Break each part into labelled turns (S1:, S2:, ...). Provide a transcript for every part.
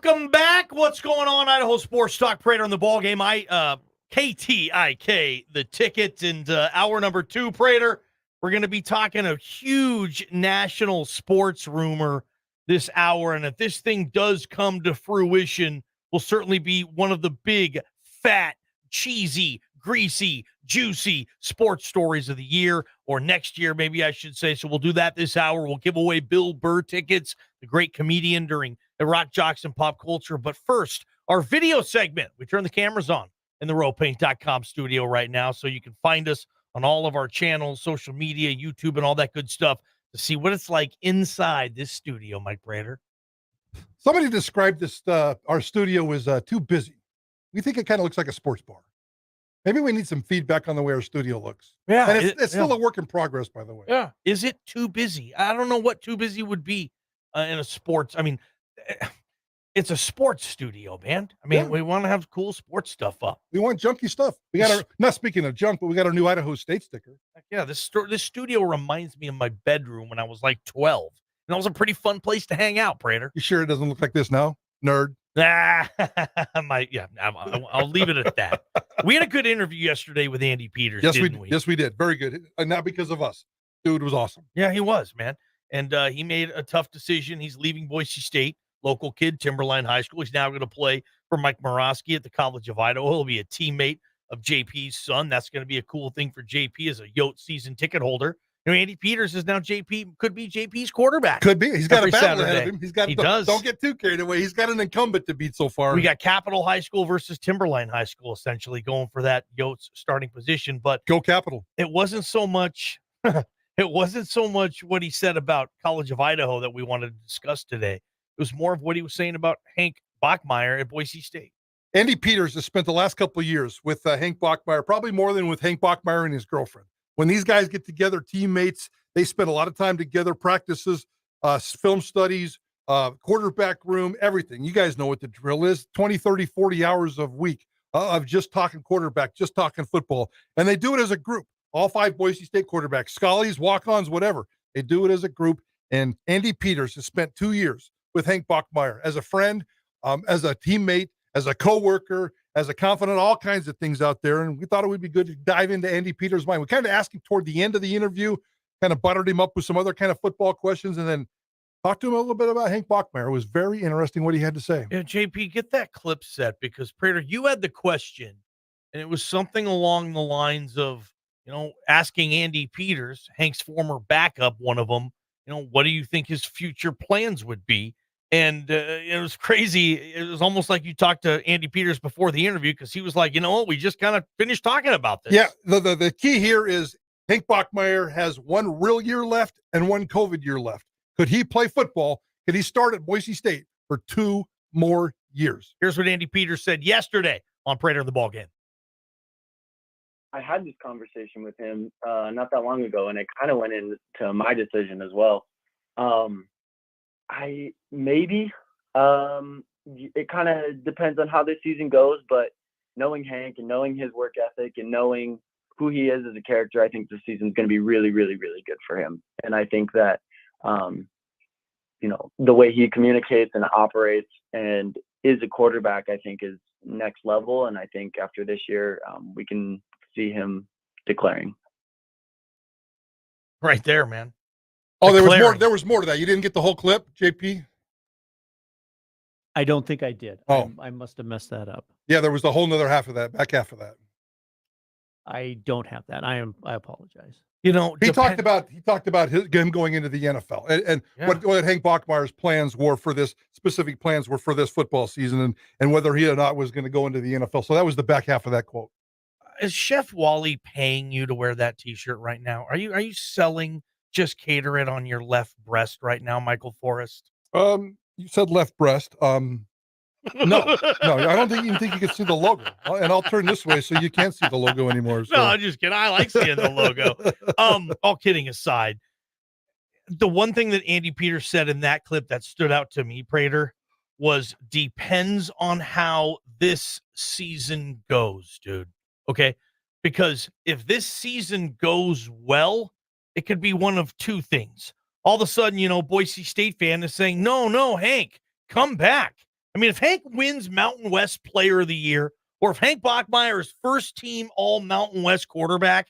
S1: Welcome back. What's going on? Idaho Sports Talk, Prater on the Ballgame. KTIK, the ticket, and hour number 2, Prater. We're going to be talking a huge national sports rumor this hour, and if this thing does come to fruition, will certainly be one of the big, fat, cheesy, greasy, juicy sports stories of the year, or next year, maybe I should say. So we'll do that this hour. We'll give away Bill Burr tickets, the great comedian during the Rock Jocks and Pop Culture. But first, our video segment. We turn the cameras on in the RowPaint.com studio right now, so you can find us on all of our channels, social media, YouTube, and all that good stuff to see what it's like inside this studio, Mike Prater.
S2: Somebody described this, our studio was too busy. We think it kind of looks like a sports bar. Maybe we need some feedback on the way our studio looks.
S1: Yeah.
S2: And it's still a work in progress, by the way.
S1: Yeah. Is it too busy? I don't know what too busy would be in a sports. I mean, it's a sports studio, man. I mean, we want to have cool sports stuff up.
S2: We want junky stuff. We got our, not speaking of junk, but we got our new Idaho State sticker.
S1: Yeah, this studio reminds me of my bedroom when I was like 12. And it was a pretty fun place to hang out, Prater.
S2: You sure it doesn't look like this now? Nerd.
S1: I'll leave it at that. We had a good interview yesterday with Andy Peters, didn't we?
S2: Yes, we did. Very good. And not because of us. Dude was awesome.
S1: Yeah, he was, man. And he made a tough decision. He's leaving Boise State, local kid, Timberline High School. He's now going to play for Mike Morosky at the College of Idaho. He'll be a teammate of JP's son. That's going to be a cool thing for JP as a Yote season ticket holder. You know, Andy Peters is now could be JP's quarterback.
S2: Could be. He's got a battle
S1: Saturday.
S2: ahead of him.
S1: He does.
S2: Don't get too carried away. He's got an incumbent to beat so far.
S1: We got Capital High School versus Timberline High School, essentially going for that Yote's starting position. But
S2: go Capital.
S1: It wasn't so much. It wasn't so much what he said about College of Idaho that we wanted to discuss today. It was more of what he was saying about Hank Bachmeier at Boise State.
S2: Andy Peters has spent the last couple of years with Hank Bachmeier, probably more than with Hank Bachmeier and his girlfriend. When these guys get together, teammates, they spend a lot of time together, practices, film studies, quarterback room, everything. You guys know what the drill is, 20, 30, 40 hours a week of just talking quarterback, just talking football. And they do it as a group, all 5 Boise State quarterbacks, Scullies, walk-ons, whatever. They do it as a group. And Andy Peters has spent 2 years with Hank Bachmeier as a friend, as a teammate, as a coworker, as a confidant, all kinds of things out there. And we thought it would be good to dive into Andy Peters' mind. We kind of asked him toward the end of the interview, kind of buttered him up with some other kind of football questions, and then talked to him a little bit about Hank Bachmeier. It was very interesting what he had to say.
S1: Yeah, JP, get that clip set, because Prater, you had the question, and it was something along the lines of, asking Andy Peters, Hank's former backup, one of them, what do you think his future plans would be? And it was crazy. It was almost like you talked to Andy Peters before the interview, because he was like, we just kind of finished talking about this.
S2: Yeah, the key here is Hank Bachmeier has 1 real year left and 1 COVID year left. Could he play football? Could he start at Boise State for 2 more years?
S1: Here's what Andy Peters said yesterday on Prater the Ballgame.
S3: I had this conversation with him not that long ago, and it kind of went into my decision as well. It kind of depends on how this season goes, but knowing Hank and knowing his work ethic and knowing who he is as a character, I think this season is going to be really, really, really good for him. And I think that, the way he communicates and operates and is a quarterback, I think is next level. And I think after this year, we can see him declaring.
S1: Right there, man.
S2: Oh, there was more to that. You didn't get the whole clip, JP?
S4: I don't think I did.
S2: Oh.
S4: I must have messed that up.
S2: Yeah, there was the whole nother half of that, back half of that.
S4: I don't have that. I apologize.
S2: He talked about him going into the NFL and what Hank Bachmeier's plans were for this football season and whether he or not was going to go into the NFL. So that was the back half of that quote.
S1: Is Chef Wally paying you to wear that T-shirt right now? Are you selling Just Cater It on your left breast right now, Michael Forrest?
S2: You said left breast. No, I don't even think you can see the logo. And I'll turn this way so you can't see the logo anymore. So.
S1: No, I'm just kidding. I like seeing the logo. All kidding aside, the one thing that Andy Peters said in that clip that stood out to me, Prater, was depends on how this season goes, dude. Okay? Because if this season goes well, it could be one of 2 things. All of a sudden, Boise State fan is saying, no, Hank, come back. I mean, if Hank wins Mountain West Player of the Year, or if Hank Bachmeier is first team all Mountain West quarterback,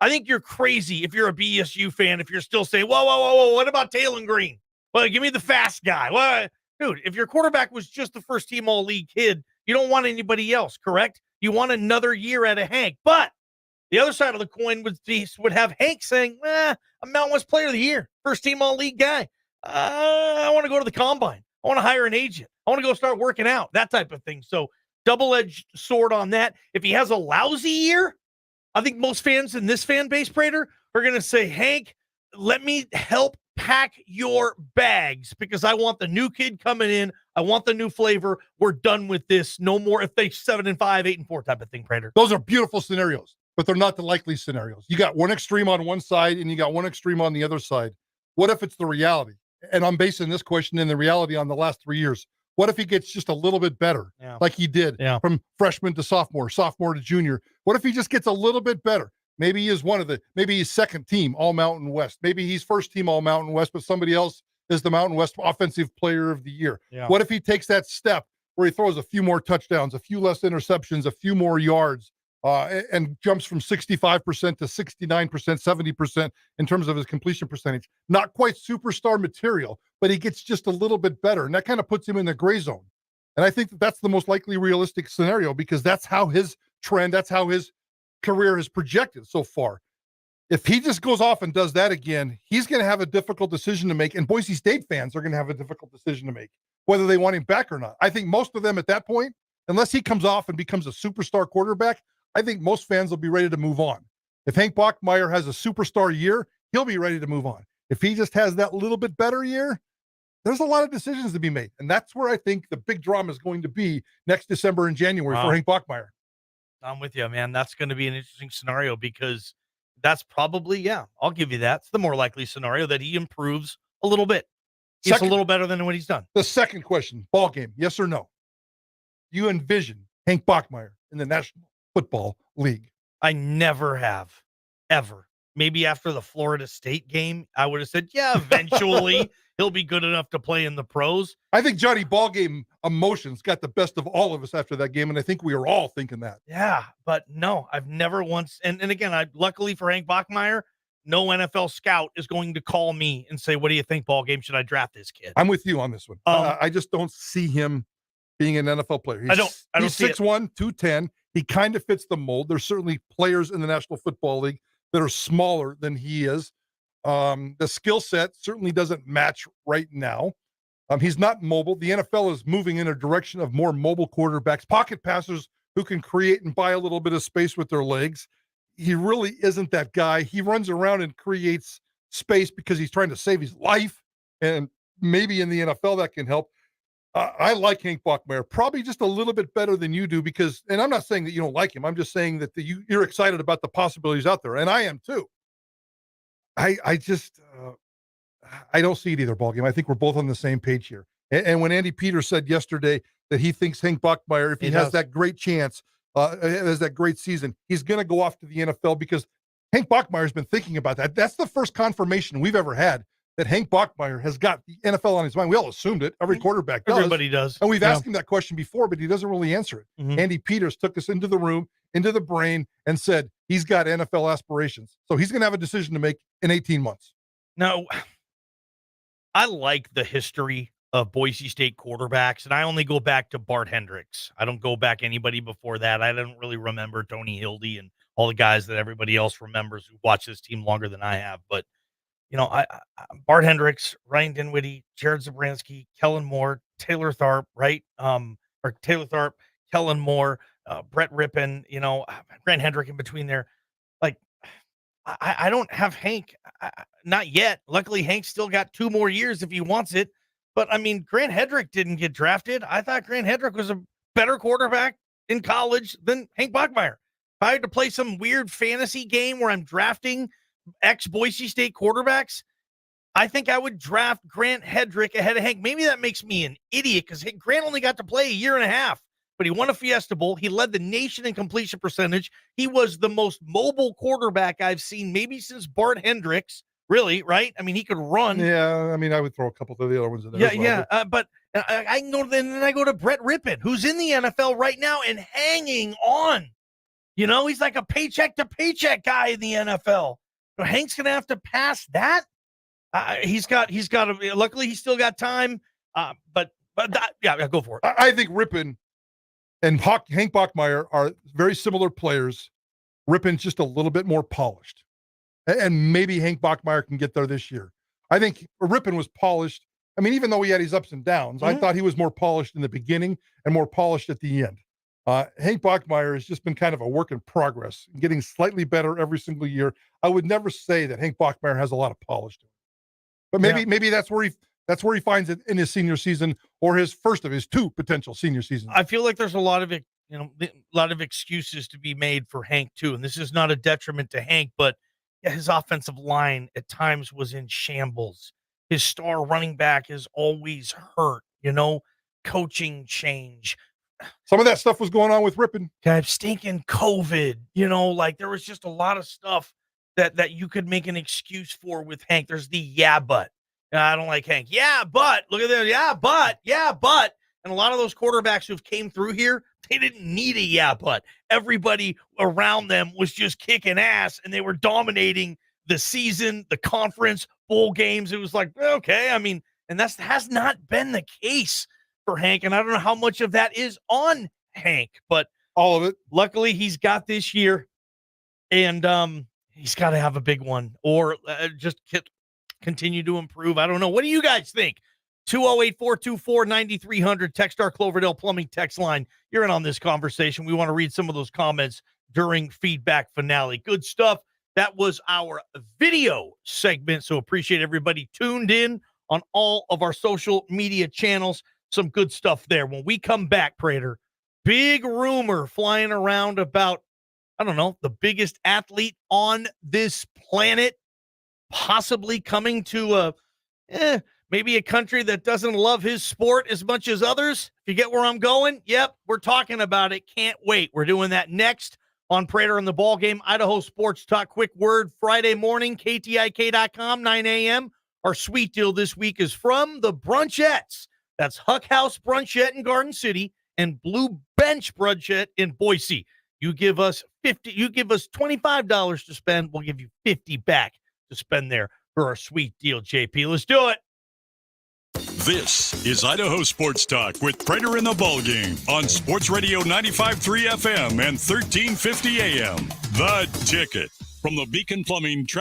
S1: I think you're crazy if you're a BSU fan, if you're still saying, whoa, what about Talon Green? Well, give me the fast guy. Well, dude, if your quarterback was just the first team all league kid, you don't want anybody else, correct? You want another year out of Hank. But the other side of the coin would have Hank saying, I'm Mountain West Player of the Year, first team all league guy. I want to go to the combine. I want to hire an agent. I want to go start working out, that type of thing. So double-edged sword on that. If he has a lousy year, I think most fans in this fan base, Prater, are going to say, Hank, let me help pack your bags because I want the new kid coming in. I want the new flavor. We're done with this. No more if they 7-5, 8-4 type of thing, Prater.
S2: Those are beautiful scenarios, but they're not the likely scenarios. You got one extreme on one side and you got one extreme on the other side. What if it's the reality? And I'm basing this question in the reality on the last 3 years. What if he gets just a little bit better, like he did from freshman to sophomore to junior? What if he just gets a little bit better? Maybe he is maybe he's second team all Mountain West. Maybe he's first team all Mountain West, but somebody else is the Mountain West Offensive Player of the Year. Yeah. What if he takes that step where he throws a few more touchdowns, a few less interceptions, a few more yards, and jumps from 65% to 69%, 70% in terms of his completion percentage? Not quite superstar material, but he gets just a little bit better. And that kind of puts him in the gray zone. And I think that's the most likely realistic scenario because that's how his trend, that's how his career is projected so far. If he just goes off and does that again, he's going to have a difficult decision to make. And Boise State fans are going to have a difficult decision to make, whether they want him back or not. I think most of them at that point, unless he comes off and becomes a superstar quarterback, I think most fans will be ready to move on. If Hank Bachmeier has a superstar year, he'll be ready to move on. If he just has that little bit better year, there's a lot of decisions to be made. And that's where I think the big drama is going to be next December and January for Hank Bachmeier.
S1: I'm with you, man. That's going to be an interesting scenario because that's probably, I'll give you that. It's the more likely scenario that he improves a little bit. He's a little better than what he's done.
S2: The second question, ball game, yes or no? Do you envision Hank Bachmeier in the National Football League?
S1: I never have, ever. Maybe after the Florida State game, I would have said, eventually he'll be good enough to play in the pros.
S2: I think Johnny Ballgame emotions got the best of all of us after that game, and I think we were all thinking that.
S1: Yeah, but no, I've never once, and again, luckily for Hank Bachmeier, no NFL scout is going to call me and say, what do you think, Ballgame? Should I draft this kid?
S2: I'm with you on this one. I just don't see him being an NFL player.
S1: I don't
S2: he's
S1: see
S2: 6'1", 210. He kind of fits the mold. There's certainly players in the National Football League that are smaller than he is. The skill set certainly doesn't match right now. He's not mobile. The NFL is moving in a direction of more mobile quarterbacks, pocket passers who can create and buy a little bit of space with their legs. He really isn't that guy. He runs around and creates space because he's trying to save his life. And maybe in the NFL that can help. I like Hank Bachmeier, probably just a little bit better than you do because, and I'm not saying that you don't like him. I'm just saying that you're excited about the possibilities out there. And I am too. I don't see it either, Ballgame. I think we're both on the same page here. And when Andy Peters said yesterday that he thinks Hank Bachmeier, if he has that great chance, has that great season, he's going to go off to the NFL because Hank Bachmeier has been thinking about that. That's the first confirmation we've ever had that Hank Bachmeier has got the NFL on his mind. We all assumed it. Every quarterback does.
S1: Everybody does.
S2: And we've asked him that question before, but he doesn't really answer it. Mm-hmm. Andy Peters took us into the room, into the brain, and said he's got NFL aspirations. So he's going to have a decision to make in 18 months.
S1: Now, I like the history of Boise State quarterbacks, and I only go back to Bart Hendricks. I don't go back anybody before that. I don't really remember Tony Hildy and all the guys that everybody else remembers who watched this team longer than I have. But, you know, Bart Hendricks, Ryan Dinwiddie, Jared Zabransky, Kellen Moore, Taylor Tharp, right? Or Taylor Tharp, Kellen Moore, Brett Rippon, you know, Grant Hendrick in between there. Like, I don't have Hank, not yet. Luckily, Hank still got 2 more years if he wants it. But, I mean, Grant Hendrick didn't get drafted. I thought Grant Hendrick was a better quarterback in college than Hank Bachmeier. If I had to play some weird fantasy game where I'm drafting ex-Boise State quarterbacks, I think I would draft Grant Hendrick ahead of Hank. Maybe that makes me an idiot because Grant only got to play 1.5 years, but he won a Fiesta Bowl. He led the nation in completion percentage. He was the most mobile quarterback I've seen maybe since Bart Hendricks. Really, right? I mean, he could run.
S2: Yeah, I mean, I would throw a couple of the other ones in there.
S1: Yeah, but I can go then I go to Brett Rippon, who's in the NFL right now and hanging on. You know, he's like a paycheck to paycheck guy in the NFL. So Hank's going to have to pass that. Luckily he's still got time. But go for it.
S2: I think Rippon and Hank Bachmeier are very similar players. Rippon's just a little bit more polished. And maybe Hank Bachmeier can get there this year. I think Rippon was polished. I mean, even though he had his ups and downs, I thought he was more polished in the beginning and more polished at the end. Hank Bachmeier has just been kind of a work in progress, getting slightly better every single year. I would never say that Hank Bachmeier has a lot of polish to him, but maybe that's where he finds it in his senior season or his first of his two potential senior seasons.
S1: I feel like there's a lot of excuses to be made for Hank too, and this is not a detriment to Hank, but his offensive line at times was in shambles. His star running back is always hurt, coaching change.
S2: Some of that stuff was going on with Rippon.
S1: Stinking COVID, there was just a lot of stuff that you could make an excuse for with Hank. There's the but. I don't like Hank. Yeah, but look at that. Yeah, but. And a lot of those quarterbacks who've came through here, they didn't need a but. Everybody around them was just kicking ass, and they were dominating the season, the conference, bowl games. It was like, okay, and that has not been the case for Hank, and I don't know how much of that is on Hank, but
S2: all of it.
S1: Luckily, he's got this year, and he's got to have a big one or just continue to improve. I don't know. What do you guys think? 208-424-9300, text our Cloverdale Plumbing text line. You're in on this conversation. We want to read some of those comments during feedback finale. Good stuff. That was our video segment, so appreciate everybody tuned in on all of our social media channels. Some good stuff there. When we come back, Prater, big rumor flying around about, the biggest athlete on this planet, possibly coming to maybe a country that doesn't love his sport as much as others. If you get where I'm going, yep, we're talking about it. Can't wait. We're doing that next on Prater and the Ballgame, Idaho Sports Talk. Quick word, Friday morning, KTIK.com, 9 a.m. Our sweet deal this week is from the Brunchettes. That's Huck House Brunchette in Garden City and Blue Bench Brunchette in Boise. You give us $25 to spend, we'll give you $50 back to spend there for our sweet deal, JP. Let's do it.
S5: This is Idaho Sports Talk with Prater and the Ballgame on Sports Radio 95.3 FM and 1350 AM. The Ticket from the Beacon Plumbing